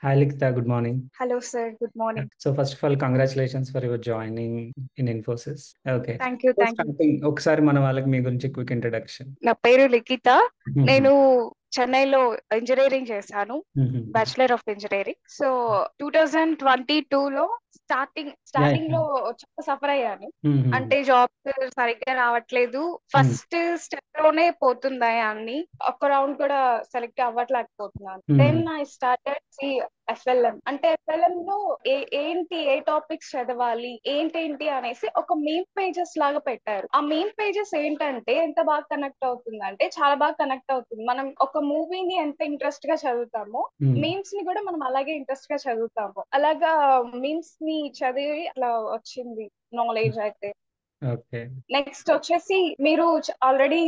Hi, Likita. Good morning. Hello, sir. Good morning. So first of all, congratulations for your joining in Infosys. Okay. Thank you. So Thank you. starting, ఒకసారి మన వాళ్ళకి మీ గురించి quick introduction. నా పేరు లిఖిత. నేను చెన్నైలో engineering చేశాను. Bachelor of engineering. So 2022లో స్టార్టింగ్ లో చాలా సఫర్ అయ్యాను. అంటే జాబ్ సరిగ్గా రావట్లేదు. ఫస్ట్ స్టెప్ లోనే పోతున్నాయి అన్ని. ఒక్క రౌండ్ కూడా సెలెక్ట్ అవ్వట్లేకపోతున్నాను. Then I started FLM. అంటే ఎఫ్ఎల్ఎం లో ఏ టాపిక్స్ చదవాలి ఏంటి అనేసి ఒక మీమ్ పేజెస్ లాగా పెట్టారు. ఆ మీమ్ పేజెస్ ఏంటంటే ఎంత బాగా కనెక్ట్ అవుతుంది అంటే చాలా బాగా కనెక్ట్ అవుతుంది. మనం ఒక మూవీని ఎంత ఇంట్రెస్ట్ గా చదువుతామో మీమ్స్ ని కూడా మనం అలాగే ఇంట్రెస్ట్ గా చదువుతాము. అలాగా మీమ్స్ ని చదివి అట్లా వచ్చింది నాలెడ్జ్ అయితే. నెక్స్ట్ వచ్చేసి మీరు ఆల్రెడీ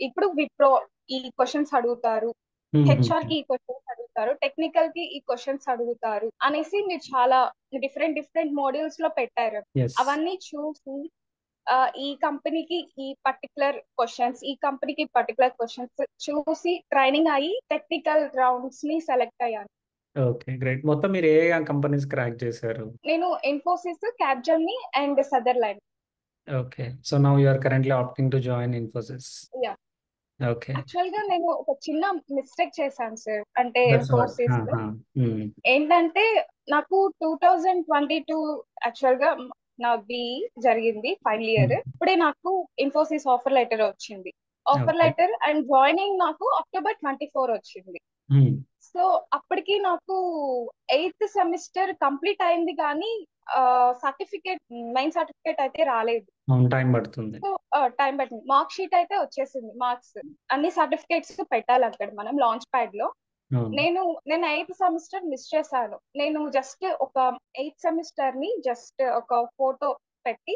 ఇప్పుడు విప్రో ఈ క్వశ్చన్స్ అడుగుతారు, హెచ్ఆర్ కి ఈ క్వశ్చన్స్ అడుగుతారు, టెక్నికల్ కి ఈ క్వశ్చన్స్ అడుగుతారు అనేసి మీరు చాలా డిఫరెంట్ మోడ్యూల్స్ లో పెట్టారు. అవన్నీ చూసి ఈ కంపెనీకి ఈ పర్టికులర్ క్వశ్చన్స్, ఈ కంపెనీకి పర్టికులర్ క్వశ్చన్స్ చూసి ట్రైనింగ్ అయ్యి టెక్నికల్ రౌండ్స్ ని సెలెక్ట్ అయ్యాను. Okay, great. మొత్తం మీరు ఏ కంపెనీస్ క్రాక్ చేశారు? నేను Infosys, Capgemini and Sutherland. Okay, so now you are currently opting to join Infosys. Yeah. Okay, actual గా నేను ఒక చిన్న మిస్టేక్ చేశాను సార్. అంటే ఇన్ఫోసిస్ లో ఏంటంటే నాకు 2022 యాక్చువల్ గా నా బిఈ జరిగింది ఫైనల్ ఇయర్. ఇప్పుడే నాకు ఇన్ఫోసిస్ ఆఫర్ లెటర్ వచ్చింది. ఆఫర్ లెటర్ అండ్ జాయినింగ్ నాకు October 24 వచ్చింది. సో అప్పటికి నాకు 8th సెమిస్టర్ కంప్లీట్ అయింది కానీ సర్టిఫికేట్, మెయిన్ సర్టిఫికేట్ అయితే రాలేదు. టైం పడుతుంది. సో టైం పట్టింది. మార్క్ షీట్ అయితే వచ్చేసింది, మార్క్స్ అన్ని సర్టిఫికేట్స్ పెట్టాలి అక్కడ మనం లాంచ్ ప్యాడ్ లో. నేను 8th సెమిస్టర్ మిస్ చేశాను. నేను జస్ట్ ఒక 8th సెమిస్టర్ ని జస్ట్ ఒక ఫోటో పెట్టి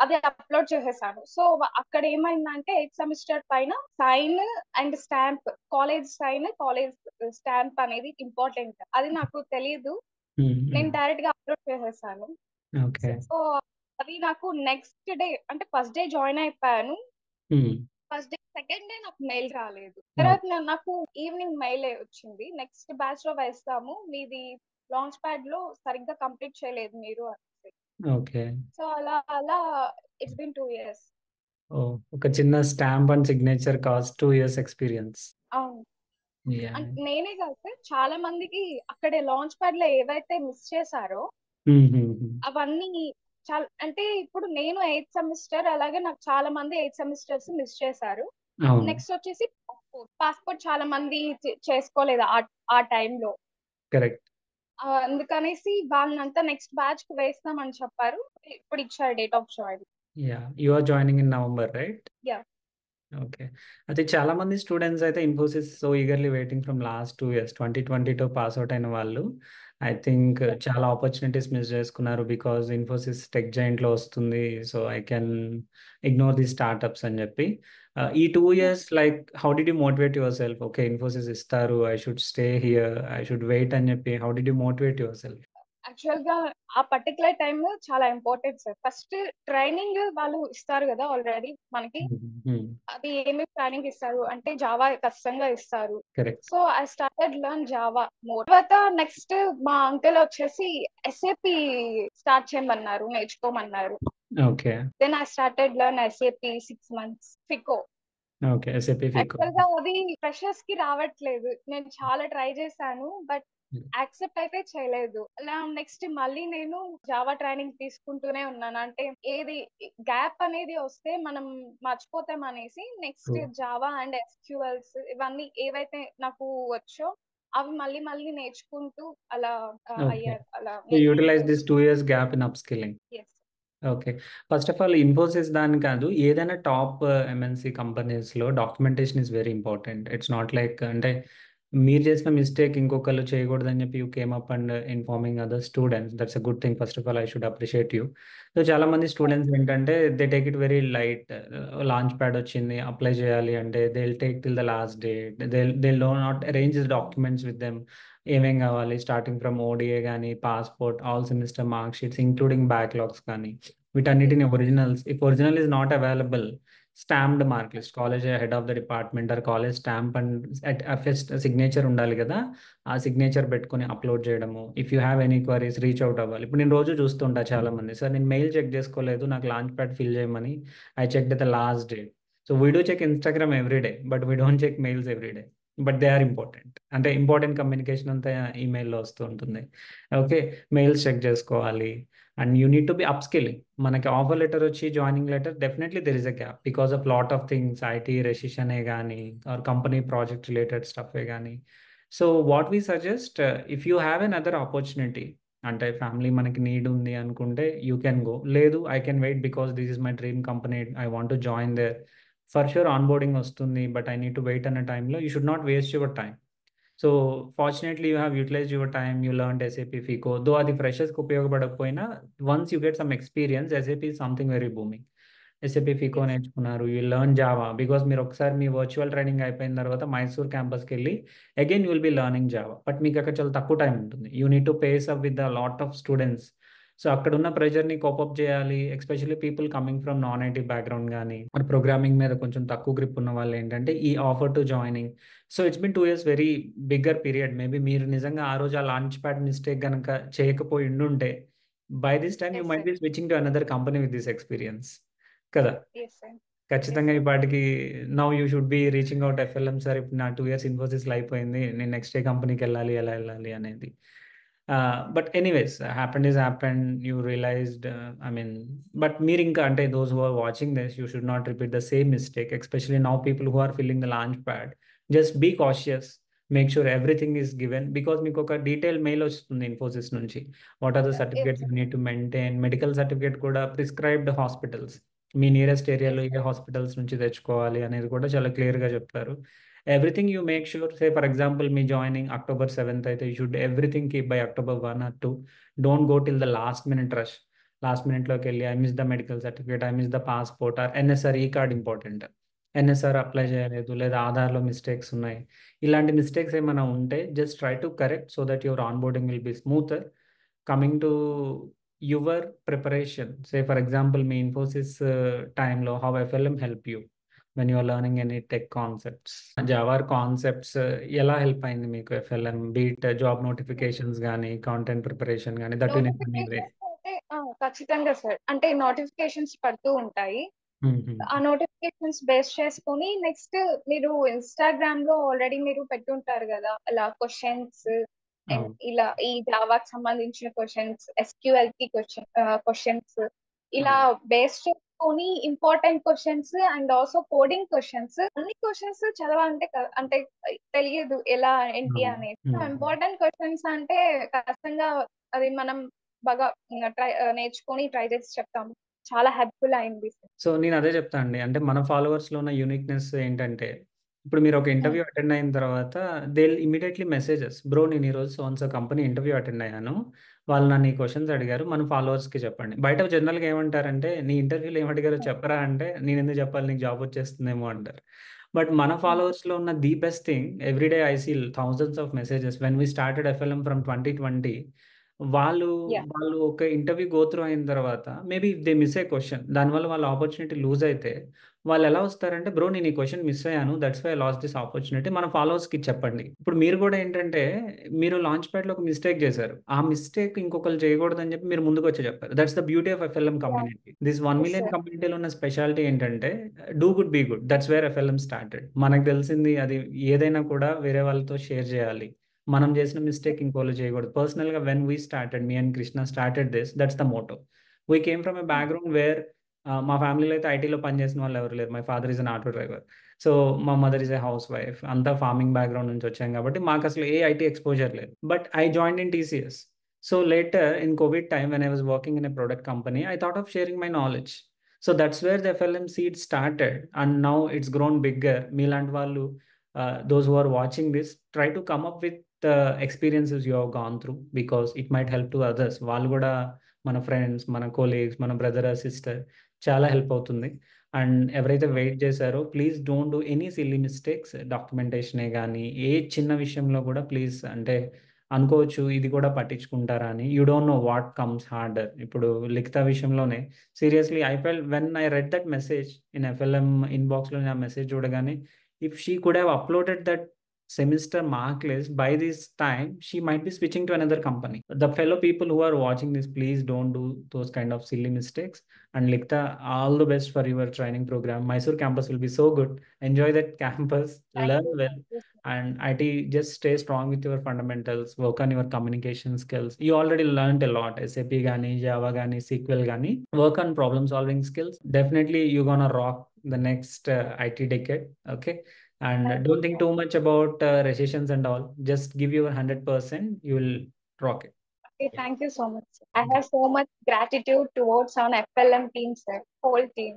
అది అప్లోడ్ చేసేసాను. సో అక్కడ ఏమైందంటే 8th సెమిస్టర్ పైన sign and stamp, college sign, college stamp అనేది ఇంపార్టెంట్. అది నాకు తెలియదు. నేను డైరెక్ట్ గా అప్లోడ్ చేసేసాను. సో అది నాకు నెక్స్ట్ డే అంటే ఫస్ట్ డే జాయిన్ అయిపోయాను. ఫస్ట్ డే, సెకండ్ డే నాకు మెయిల్ రాలేదు. తర్వాత నాకు ఈవినింగ్ మెయిల్ వచ్చింది, నెక్స్ట్ బ్యాచ్ లో వేస్తాము, మీది లాంచ్ ప్యాడ్ లో సరిగ్గా కంప్లీట్ చేయలేదు మీరు అని. ఓకే, సో అలా ఇట్స్ బీన్ 2 years. ఒక చిన్న stamp and signature cost 2 years experience. అవును, నేనే కాదు చాలా మందికి అక్కడే లాంచ్ ప్యాడ్ లో ఏవైతే మిస్ చేశారో అవన్నీ చాలా. అంటే ఇప్పుడు నేను 8th సెమిస్టర్, అలాగే నాకు చాలా మంది 8 సెమిస్టర్స్ మిస్ చేశారు. నెక్స్ట్ వచ్చేసి పాస్పోర్ట్ చాలా మంది చేసుకోలేదు ఆ టైంలో. కరెక్ట్. అందుకనేసి వాళ్ళనంతా నెక్స్ట్ బ్యాచ్ కి వేస్తామని చెప్పారు. ఇప్పుడు ఇచ్చారు date of join. You are joining in November, right? Yeah. Okay, అయితే చాలా మంది స్టూడెంట్స్ అయితే Infosys so eagerly waiting from last 2 years 2022 pass out అయిన వాళ్ళు ఐ థింక్ చాలా ఆపర్చునిటీస్ మిస్ చేసుకున్నారు బికాజ్ ఇన్ఫోసిస్ టెక్ జైంట్లో వస్తుంది, so I can ignore the startups అని చెప్పి. ఈ 2 years like how did you motivate yourself? Okay, Infosys ఇస్తారు, I should stay here, I should wait అని చెప్పి how did you motivate your self? Actual గా ఆ పర్టికులర్ టైమ్ చాలా important sir. First training వాళ్ళు ఇస్తారు కదా ఆల్రెడీ మనకి. అది ఏమేమి ట్రైనింగ్ ఇస్తారు అంటే జావా ఖచ్చితంగా ఇస్తారు. So I started learn Java more. తర్వాత నెక్స్ట్ మా అంకుల్ వచ్చేసి SAP స్టార్ట్ చేయమన్నారు, నేర్చుకోమన్నారు. Then I started learn SAP 6 months. FICO. Actual గా అది ఫ్రెషర్స్ కి రావట్లేదు. నేను చాలా ట్రై చేశాను బట్ యాక్సెప్ట్ అయితే చేయలేదు. అలా నెక్స్ట్ మళ్ళీ నేను జావా ట్రైనింగ్ తీసుకుంటూనే ఉన్నాను. అంటే ఏది గ్యాప్ అనేది వస్తే మనం మర్చిపోతాం అనేసి నెక్స్ట్ జావా అండ్ SQLs ఇవన్నీ ఏవైతే నాకు వచ్చో అవి మళ్ళీ నేర్చుకుంటూ అలా అయ్యారు. అలా utilise this 2 years gap in upskilling. Okay, first of all Infosys దాని కాదు, ఏదైనా టాప్ MNC కంపెనీస్లో documentation is very important. It's not like అంటే మీరు చేసిన మిస్టేక్ ఇంకొకళ్ళు చేయకూడదని చెప్పి you came up and informing other students. That's a good thing. First of all I should appreciate you. So చాలా మంది స్టూడెంట్స్ ఏంటంటే they take it very light. Launch pad వచ్చింది, అప్లై చేయాలి అంటే they will take till the last date. They do not arrange documents with them. ఏమేం కావాలి starting from ODA కానీ, passport, all semester mark sheets including backlogs కానీ, వీటన్నిటిని originals. If original is not available, stamped mark list, college head of the department or college stamp and first signature ఉండాలి కదా, ఆ signature పెట్టుకొని upload చేయడము. If you have any queries reach out అవ్వాలి. ఇప్పుడు నేను రోజు చూస్తుంటా చాలా మంది, సార్ నేను మెయిల్ చెక్ చేసుకోలేదు, నాకు లాంచ్ ప్యాడ్ ఫిల్ చేయమని, I check the last date. So we do check Instagram every day, but we don't check mails every day. But they are important. అంటే ఇంపార్టెంట్ కమ్యూనికేషన్ అంతా ఈమెయిల్లో వస్తూ ఉంటుంది. Okay, mails check చేసుకోవాలి. And you need to be upskilling. మనకి offer letter వచ్చి joining letter, definitely there is a gap because of lot of things, IT రెసిషనే కానీ ఆర్ కంపెనీ ప్రాజెక్ట్ రిలేటెడ్ స్టఫే కానీ. So what we suggest, if you have another opportunity, అంటే family మనకి need ఉంది అనుకుంటే you can go. లేదు, I can wait because this is my dream company, I want to join there, for sure onboarding వస్తుంది but I need to wait అన్న టైంలో you should not waste your time. So fortunately you have utilised your time, you learn SAP FICO. Though అది ఫ్రెషర్స్కి ఉపయోగపడకపోయినా, once you get some experience, SAP is something very booming. SAP Fico Yes. నేర్చుకున్నారు, you learn Java because మీరు ఒకసారి మీ virtual training అయిపోయిన తర్వాత మైసూర్ క్యాంపస్కి వెళ్ళి again you will be learning Java. But మీకు అక్కడ చాలా తక్కువ టైం ఉంటుంది. You need to pace up with the lot of students. So అక్కడ ఉన్న ప్రెషర్ని కోపప్ చేయాలి. Especially people coming from non IT background కానీ మరి ప్రోగ్రామింగ్ మీద కొంచెం తక్కువ గ్రిప్ ఉన్న వాళ్ళు ఏంటంటే ఈ offer to joining. So it's been 2 years very bigger period. Maybe మీరు నిజంగా ఆ రోజు ఆ లాంచ్ ప్యాడ్ మిస్టేక్ కనుక చేయకపోయి ఉండుంటే, by this time you Yes, might sir. Be switching to another company with this experience కదా. Yes, sir. Yes, ఖచ్చితంగా ఈ sir. పాటికి now you should be reaching out FLM, sir ఇప్పుడు నా 2 years ఇన్ఫోసిస్లో అయిపోయింది, నేను నెక్స్ట్ ఏ కంపెనీకి వెళ్ళాలి, ఎలా వెళ్ళాలి అనేది. But anyways, happened is happened, you realised, I mean, but మీరు ఇంకా అంటే those who are watching this, you should not repeat the same mistake. Especially now people who are filling the launch pad, just be cautious, make sure everything is given. Because మీకు ఒక detail mail వస్తుంది ఇన్ఫోసిస్ నుంచి, what are the Yes, certificates sir. You need to maintain. Medical certificate కూడా prescribed hospitals, మీ nearest ఏరియాలో Yes, ఏ sir. Hospitals నుంచి తెచ్చుకోవాలి అనేది కూడా చాలా క్లియర్గా చెప్తారు. Everything you make sure. Say for example మీ జాయినింగ్ October 7th అయితే you should everything keep by October 1 or 2. Don't go till the last minute rush. Last మినిట్లోకి వెళ్ళి I miss the medical certificate, I miss the passport or NSR e card important, NSR apply చేయలేదు, లేదా ఆధార్లో mistakes ఉన్నాయి. ఇలాంటి mistakes ఏమైనా ఉంటే just try to correct so that your onboarding will be smoother. Coming to your preparation, say for example మీ Infosys టైంలో how FLM help you when you are learning any tech concepts, Java concepts ఎలా help అయింది మీకు FLM, be it job notifications కానీ content preparation కానీ, that in any way. Notifications అంటే ఖచ్చితంగా sir, అంటే నోటిఫికేషన్స్ పడుతూ ఉంటాయి. ఆ నోటిఫికేషన్స్ బేస్ చేసుకొని నెక్స్ట్ మీరు ఇన్స్టాగ్రామ్ లో ఆల్రెడీ మీరు పెట్టుంటారు కదా, అలా క్వశ్చన్స్ అండ్ ఇలా ఈ జావాకి సంబంధించిన క్వశ్చన్స్, ఎస్క్యూఎల్ కి క్వశ్చన్స్ ఇలా బేస్ చేసుకొని important questions and also coding questions, అన్ని క్వశ్చన్స్ చదవాలంటే అంటే తెలియదు ఎలా ఏంటి అనేది. ఇంపార్టెంట్ క్వశ్చన్స్ అంటే ఖచ్చితంగా అది మనం బాగా నేర్చుకొని ట్రై చేసి చెప్తాము. చాలా హెల్ప్ఫుల్ అయింది. సో నేను అదే చెప్తా అండి, అంటే మన ఫాలోవర్స్లో ఉన్న యూనిక్నెస్ ఏంటంటే, ఇప్పుడు మీరు ఒక ఇంటర్వ్యూ అటెండ్ అయిన తర్వాత దే ఇమీడియట్లీ మెసేజెస్, బ్రో నేను ఈరోజు సో కంపెనీ ఇంటర్వ్యూ అటెండ్ అయ్యాను, వాళ్ళు నన్ను ఈ క్వశ్చన్స్ అడిగారు, మన ఫాలోవర్స్కి చెప్పండి. బయట జనరల్గా ఏమంటారంటే, నీ ఇంటర్వ్యూలో ఏం అడిగారో చెప్పరా అంటే, నేను ఎందుకు చెప్పాలి, నీకు జాబ్ వచ్చేస్తుందేమో అంటారు. బట్ మన ఫాలోవర్స్లో ఉన్న the best thing, everyday I see thousands of messages when we started FLM from 2020. వాళ్ళు Yeah. వాళ్ళు ఒక ఇంటర్వ్యూ గో త్రూ అయిన తర్వాత maybe they miss A question, దానివల్ల వాళ్ళ ఆపర్చునిటీ లూజ్ అయితే వాళ్ళు ఎలా వస్తారంటే, బ్రో నేను ఈ క్వశ్చన్ మిస్ అయ్యాను, that's why lost this opportunity, మన ఫాలోవర్స్కి చెప్పండి. ఇప్పుడు మీరు కూడా ఏంటంటే, మీరు లాంచ్ ప్యాడ్లో ఒక మిస్టేక్ చేశారు, ఆ మిస్టేక్ ఇంకొకరు చేయకూడదని చెప్పి మీరు ముందుకు వచ్చి చెప్పారు. That's the beauty of FLM community. This 1 Yes, million sir. కమ్యూనిటీలో ఉన్న స్పెషాలిటీ ఏంటంటే, do good be good, that's where FLM started. మనకు తెలిసింది అది ఏదైనా కూడా వేరే వాళ్ళతో షేర్ చేయాలి, మనం చేసిన మిస్టేక్ ఇంకోళ్ళు చేయకూడదు. పర్సనల్గా when we started, me and Krishna started this, that's the motto. We came from a background where మా ఫ్యామిలీలో అయితే ఐటీలో పనిచేసిన వాళ్ళు ఎవరు లేరు. My father is an auto driver, so మా mother is a housewife, అంతా ఫార్మింగ్ బ్యాక్గ్రౌండ్ నుంచి వచ్చాం కాబట్టి మాకు అసలు ఏ ఐటీ ఎక్స్పోజర్ లేదు. But I joined in TCS. So later in covid time when I was working in a product company, I thought of sharing my knowledge. So that's where the FLM seed started and now it's grown bigger. మీలాంటి వాళ్ళు, those who are watching this, try to come up with the experiences you have gone through because it might help to others. వాళ్ళు కూడా మన friends, మన colleagues, మన brother or sister చాలా help అవుతుంది. And ఎవరైతే వెయిట్ చేశారో please don't do any silly mistakes. డాక్యుమెంటేషనే కానీ ఏ చిన్న విషయంలో కూడా ప్లీజ్ అంటే అనుకోవచ్చు ఇది కూడా పట్టించుకుంటారా అని. You don't know what comes harder. ఇప్పుడు లిఖిత విషయంలోనే seriously I fell when I read that message in FLM ఇన్బాక్స్లో ఆ మెసేజ్ చూడగానే, if she could have uploaded that semester mark list by this time, she might be switching to another company. The fellow people who are watching this, please don't do those kind of silly mistakes. And Likta, all the best for your training program. Mysore campus will be so good. Enjoy that campus, learn well. Thank you. And IT, just stay strong with your fundamentals, work on your communication skills. You already learned a lot, SAP gani, Java gani, SQL gani. Work on problem solving skills. Definitely you're gonna rock the next IT decade. Okay. And don't think too much about recessions and all. Just give your 100%, you will rock it. Okay, thank you so much. I have so much gratitude towards our FLM team, sir, whole team.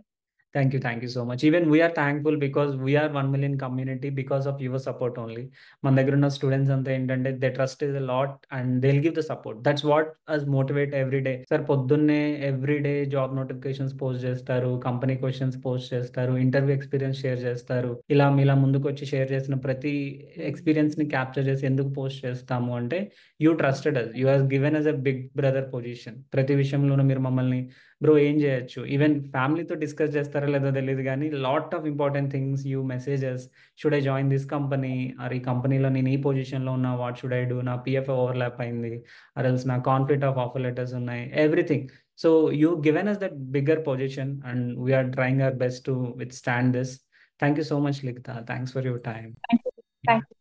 Thank you so much. Even we are thankful because we are 1 million community because of your support only. మన దగ్గర ఉన్న students అంతా ఏంటంటే they trust is a lot and they will give the support. That's what us motivate every day. Sir పొద్దున్నే every day job notifications post చేస్తారు, company questions post చేస్తారు, interview experience share చేస్తారు. ఇలా ముందుకు వచ్చి షేర్ చేసిన ప్రతి ఎక్స్పీరియన్స్ ని క్యాప్చర్ చేసి ఎందుకు పోస్ట్ చేస్తాము అంటే, you trusted us, you has given us a big brother position. ప్రతి విషయంలోనూ మీరు మమ్మల్ని బ్రో ఏం చేయొచ్చు, ఈవెన్ ఫ్యామిలీతో డిస్కస్ చేస్తారో లేదో తెలియదు కానీ lot of important things you messages, should I join this company, or ఈ కంపెనీలో నేను ఈ పొజిషన్లో ఉన్నా, వాట్ షుడ్ ఐ డూ, నా పిఎఫ్ ఓవర్లాప్ అయింది, ఆర్ ఎల్స్ నా కాన్ఫ్లిక్ట్ ఆఫ్ ఆఫర్ లెటర్స్ ఉన్నాయి, everything. So you given us that bigger position and we are trying our best to withstand this. Thank you so much, Likta. Thanks for your time. Thank you. Thank you.